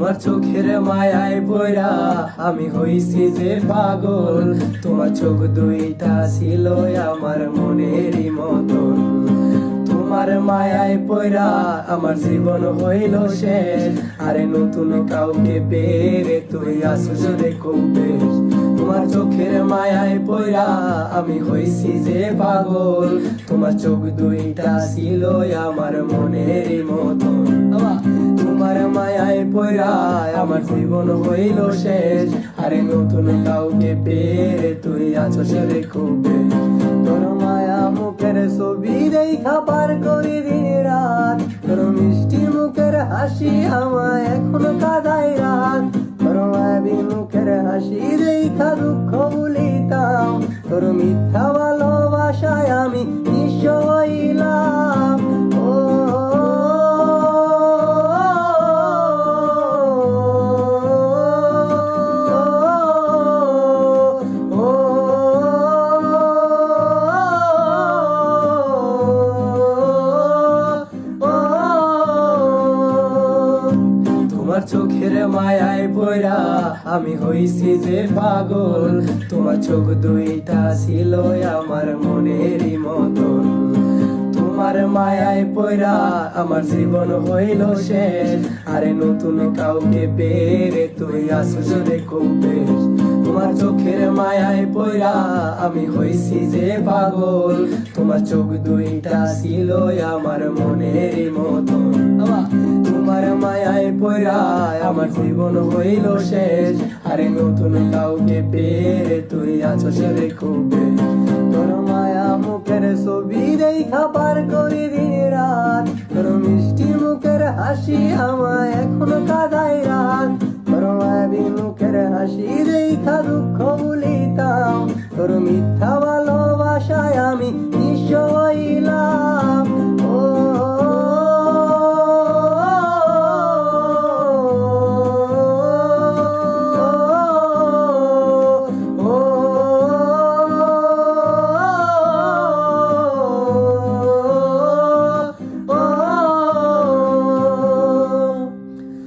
তোমার চোখের মায়ায় পড়া আমি হইছি যে পাগল। তোমার চোখ দুইটা ছিল আমার মনেরই মতন। তোমার মায়ায় পড়া আমার জীবন হইল শেষ। আরে নতুন কাউকে পেরে তুই আসছ রে খুব বেশ। তোমার চোখের মায়ায় পড়া আমি হইছি যে পাগল। তোমার চোখ দুইটা ছিল আমার মনেরই মতন। তোমার মায়ায় পড়া আমার জীবন হইল শেষ। আরে নতুন কাউকে পেরে তুই আছো রে খুব বেশ। তোর মায়া মুখের ছবি দেখা পার করি দিন রাত। তোর মিষ্টি মুখের হাসি আমায় এখনো কাঁদায় রাত। তোর মায়াবী মুখের হাসি দেখা দুঃখ ভুলিতাম। তোর মিথ্যা ভালোবাসায় আমি নিঃস্ব হইলাম। তোমার চোখের মায়ায় পড়া আমি হইছি যে পাগল। তোমার চোখ দুইটা ছিল আমার মনেরই মতন। তোমার মায়ায় পড়া আমার জীবন হইল শেষ। আরে নতুন কাউকে পেরে তুই আসছ রে খুব বেশ। তোমার চোখের মায়ায় পড়া আমি হইছি যে পাগল। তোমার চোখ দুইটা ছিল আমার মনেরই মতন। তোমার মায়ায় পড়া আমার জীবন হইল শেষ। আরে নতুন কাউকে পেরে তুই আছো রে খুব বেশ। তোর মায়া মুখের ছবি দেখা পার করি দিন রাত। তোর মিষ্টি মুখের হাসি আমায় এখনো কাঁদায় রাত। তোর মায়াবী মুখের হাসি দেখা দুঃখ ভুলিতাম। তোর মিথ্যা